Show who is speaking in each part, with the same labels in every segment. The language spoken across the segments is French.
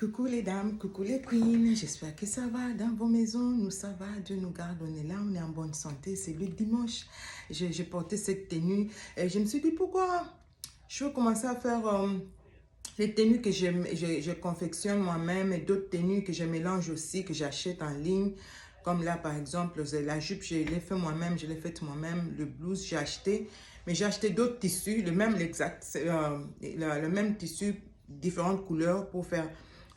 Speaker 1: Coucou les dames, coucou les queens, j'espère que ça va dans vos maisons, nous ça va, Dieu nous garde, on est là, on est en bonne santé, c'est le dimanche, j'ai porté cette tenue et je me suis dit pourquoi je veux commencer à faire les tenues que je confectionne moi-même et d'autres tenues que je mélange aussi, que j'achète en ligne, comme là par exemple la jupe, je l'ai fait moi-même, je l'ai faite moi-même, le blouse j'ai acheté, mais j'ai acheté d'autres tissus, le même le même tissu, différentes couleurs pour faire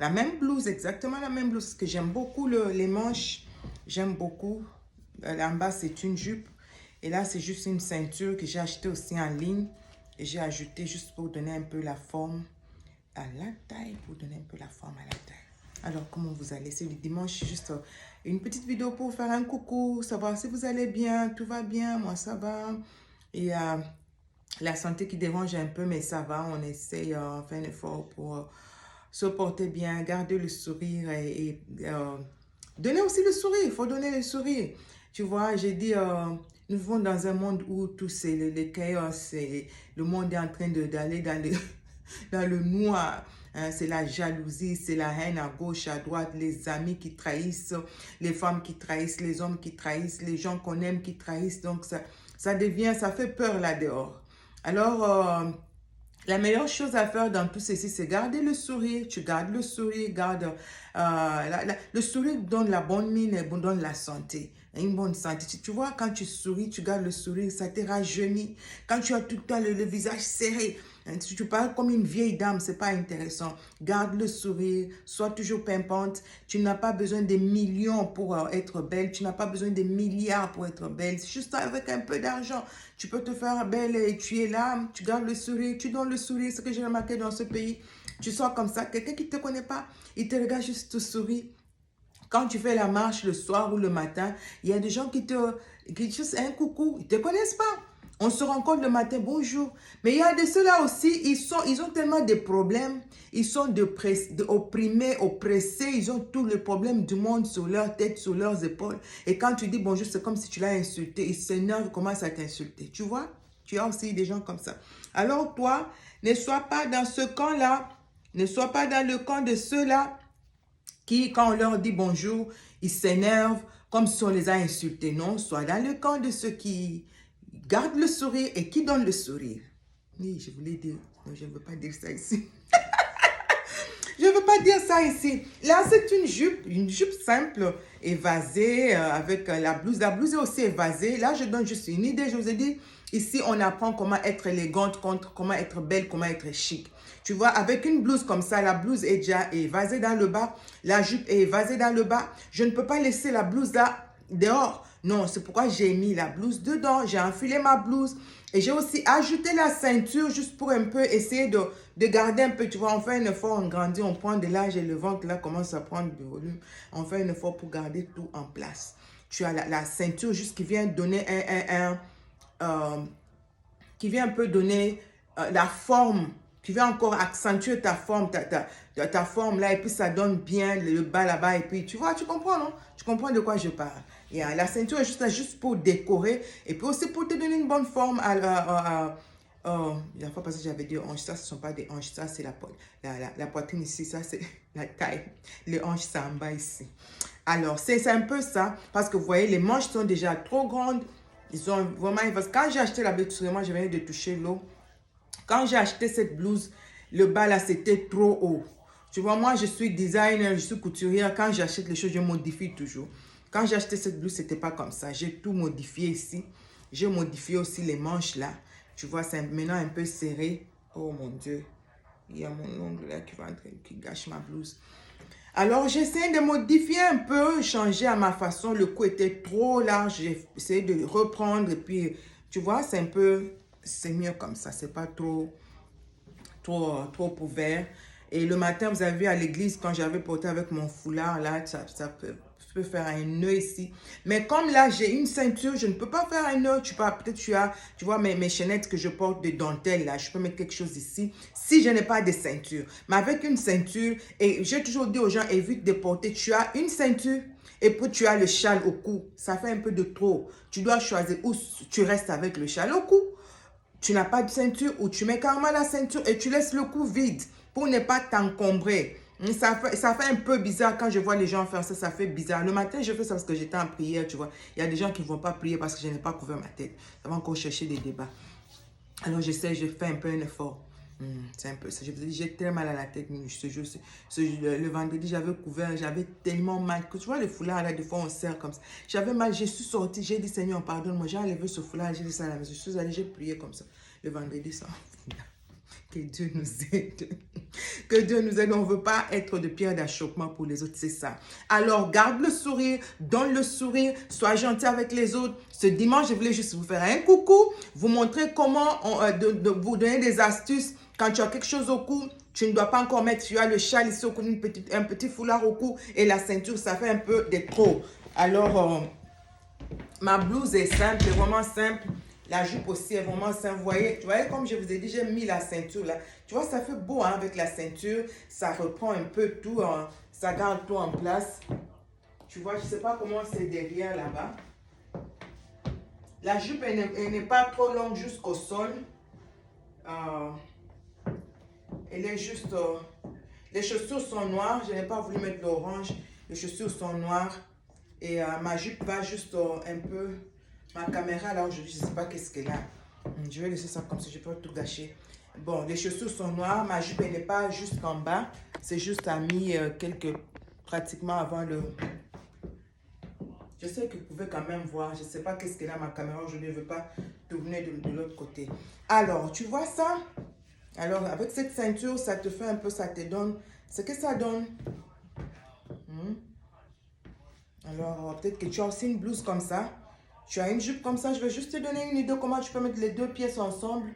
Speaker 1: la même blouse, exactement la même blouse, parce que j'aime beaucoup les manches, j'aime beaucoup. En bas, c'est une jupe. Et là, c'est juste une ceinture que j'ai acheté aussi en ligne. Et j'ai ajouté juste pour donner un peu la forme à la taille, pour donner un peu la forme à la taille. Alors, comment vous allez? C'est le dimanche, juste une petite vidéo pour faire un coucou, savoir si vous allez bien, tout va bien, moi ça va. Et la santé qui dérange un peu, mais ça va, on essaye, faire un effort pour se porter bien, garder le sourire et donner aussi le sourire. Il faut donner le sourire. Tu vois, j'ai dit, nous vivons dans un monde où tout c'est le chaos, le monde est en train d'aller dans le, dans le noir. Hein, c'est la jalousie, c'est la haine à gauche, à droite, les amis qui trahissent, les femmes qui trahissent, les hommes qui trahissent, les gens qu'on aime qui trahissent. Donc, ça devient, ça fait peur là dehors. Alors, la meilleure chose à faire dans tout ceci, c'est garder le sourire. Tu gardes le sourire, garde le sourire donne la bonne mine et donne la santé. Une bonne santé. Tu vois, quand tu souris, tu gardes le sourire, ça te rajeunit. Quand tu as tout le temps le visage serré, tu parles comme une vieille dame, c'est pas intéressant. Garde le sourire, sois toujours pimpante. Tu n'as pas besoin de millions pour être belle. Tu n'as pas besoin de milliards pour être belle. Juste avec un peu d'argent, tu peux te faire belle et tu es là. Tu gardes le sourire, tu donnes le sourire. Ce que j'ai remarqué dans ce pays, tu sors comme ça. Quelqu'un qui ne te connaît pas, il te regarde juste te sourit. Quand tu fais la marche le soir ou le matin, il y a des gens qui juste un coucou, ils ne te connaissent pas. On se rencontre le matin, bonjour. Mais il y a de ceux-là aussi, ils ont tellement de problèmes. Ils sont opprimés, oppressés. Ils ont tous les problèmes du monde sur leur tête, sur leurs épaules. Et quand tu dis bonjour, c'est comme si tu l'as insulté. Ils s'énervent, commencent à t'insulter. Tu vois? Tu as aussi des gens comme ça. Alors toi, ne sois pas dans ce camp-là. Ne sois pas dans le camp de ceux-là qui, quand on leur dit bonjour, ils s'énervent comme si on les a insultés. Non, sois dans le camp de ceux qui gardent le sourire et qui donnent le sourire. Oui, je voulais dire, non, je ne veux pas dire ça ici. Je ne veux pas dire ça ici. Là, c'est une jupe simple, évasée, avec la blouse. La blouse est aussi évasée. Là, je donne juste une idée. Je vous ai dit, ici, on apprend comment être élégante, comment être belle, comment être chic. Tu vois, avec une blouse comme ça, la blouse est déjà évasée dans le bas. La jupe est évasée dans le bas. Je ne peux pas laisser la blouse là dehors. Non, c'est pourquoi j'ai mis la blouse dedans. J'ai enfilé ma blouse. Et j'ai aussi ajouté la ceinture juste pour un peu essayer de garder un peu. Tu vois, on fait un effort, on grandit, on prend de l'âge et le ventre là commence à prendre du volume. On fait un effort pour garder tout en place. Tu as la ceinture juste qui vient donner qui vient un peu donner la forme, qui vient encore accentuer ta forme, ta forme là, et puis ça donne bien le bas là-bas, et puis tu vois, tu comprends, non? Tu comprends de quoi je parle. Et, la ceinture est juste là, juste pour décorer, et puis aussi pour te donner une bonne forme la fois passée, j'avais dit hanches, ça, ce ne sont pas des hanches, ça, c'est la poitrine ici, ça, c'est la taille. Les hanches, c'est en bas ici. Alors, c'est un peu ça, parce que vous voyez, les manches sont déjà trop grandes. Ils sont vraiment... Quand j'ai acheté la blouse, moi, je venais de toucher l'eau. Quand j'ai acheté cette blouse, le bas là, c'était trop haut. Tu vois, moi, je suis designer, je suis couturière. Quand j'achète les choses, je modifie toujours. Quand j'ai acheté cette blouse, c'était pas comme ça. J'ai tout modifié ici. J'ai modifié aussi les manches là. Tu vois, c'est maintenant un peu serré. Oh mon Dieu. Il y a mon ongle là qui gâche ma blouse. Alors, j'essaie de modifier un peu, changer à ma façon. Le cou était trop large. J'ai essayé de reprendre. Et puis, tu vois, c'est un peu... C'est mieux comme ça. C'est pas trop ouvert. Et le matin, vous avez vu à l'église, quand j'avais porté avec mon foulard, là, ça peut faire un nœud ici. Mais comme là, j'ai une ceinture, je ne peux pas faire un nœud. Peut-être tu vois mes chaînettes que je porte de dentelle, là. Je peux mettre quelque chose ici. Si je n'ai pas de ceinture. Mais avec une ceinture, et j'ai toujours dit aux gens, évite de porter. Tu as une ceinture et puis tu as le châle au cou. Ça fait un peu de trop. Tu dois choisir où tu restes avec le châle au cou. Tu n'as pas de ceinture ou tu mets carrément la ceinture et tu laisses le cou vide pour ne pas t'encombrer. Ça fait un peu bizarre quand je vois les gens faire ça, ça fait bizarre. Le matin, je fais ça parce que j'étais en prière, tu vois. Il y a des gens qui ne vont pas prier parce que je n'ai pas couvert ma tête. Ça va encore chercher des débats. Alors j'essaie, je fais un peu un effort. C'est un peu ça. Je vous ai dit, j'ai très mal à la tête. Le vendredi, j'avais couvert, j'avais tellement mal. Que tu vois, le foulard, là, des fois, on serre comme ça. J'avais mal, je suis sortie, j'ai dit, Seigneur, pardonne-moi. J'ai enlevé ce foulard, j'ai dit ça à la maison. Je suis allée, j'ai prié comme ça. Le vendredi, ça. Que Dieu nous aide. Que Dieu nous aide. On ne veut pas être de pierre d'achoppement pour les autres, c'est ça. Alors, garde le sourire, donne le sourire, sois gentil avec les autres. Ce dimanche, je voulais juste vous faire un coucou, vous montrer comment vous donner des astuces. Quand tu as quelque chose au cou, tu ne dois pas encore mettre, tu as le châle ici au cou, un petit foulard au cou et la ceinture, ça fait un peu de trop. Alors, ma blouse est simple, est vraiment simple. La jupe aussi est vraiment simple. Vous voyez, comme je vous ai dit, j'ai mis la ceinture là. Tu vois, ça fait beau hein, avec la ceinture. Ça reprend un peu tout. Ça garde tout en place. Tu vois, je ne sais pas comment c'est derrière là-bas. La jupe, elle n'est pas trop longue jusqu'au sol. Elle est juste... les chaussures sont noires. Je n'ai pas voulu mettre l'orange. Les chaussures sont noires. Et ma jupe va juste un peu... Ma caméra, là, aujourd'hui, je ne sais pas qu'est-ce qu'elle a. Je vais laisser ça comme ça, je peux tout gâcher. Bon, les chaussures sont noires. Ma jupe, elle n'est pas jusqu'en bas. C'est juste à mis pratiquement avant le... Je sais que vous pouvez quand même voir. Je ne sais pas qu'est-ce qu'elle a, ma caméra. Je ne veux pas tourner de l'autre côté. Alors, tu vois ça? Alors, avec cette ceinture, ça te fait un peu, ça te donne... Ce que ça donne... Alors, peut-être que tu as aussi une blouse comme ça. Tu as une jupe comme ça. Je vais juste te donner une idée comment tu peux mettre les deux pièces ensemble.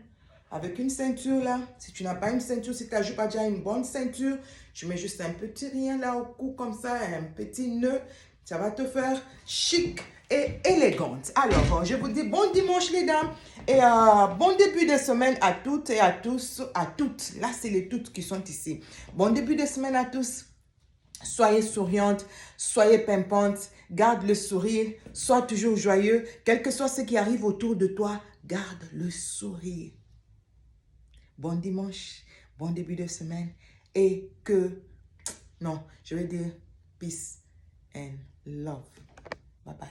Speaker 1: Avec une ceinture là. Si tu n'as pas une ceinture, si ta jupe a déjà une bonne ceinture, tu mets juste un petit rien là au cou comme ça, un petit nœud. Ça va te faire chic et élégante. Alors, je vous dis bon dimanche les dames. Et bon début de semaine à toutes et à tous. À toutes. Là, c'est les toutes qui sont ici. Bon début de semaine à tous. Soyez souriante, soyez pimpante, garde le sourire, sois toujours joyeux. Quel que soit ce qui arrive autour de toi, garde le sourire. Bon dimanche, bon début de semaine et que, non, je vais dire peace and love. Bye bye.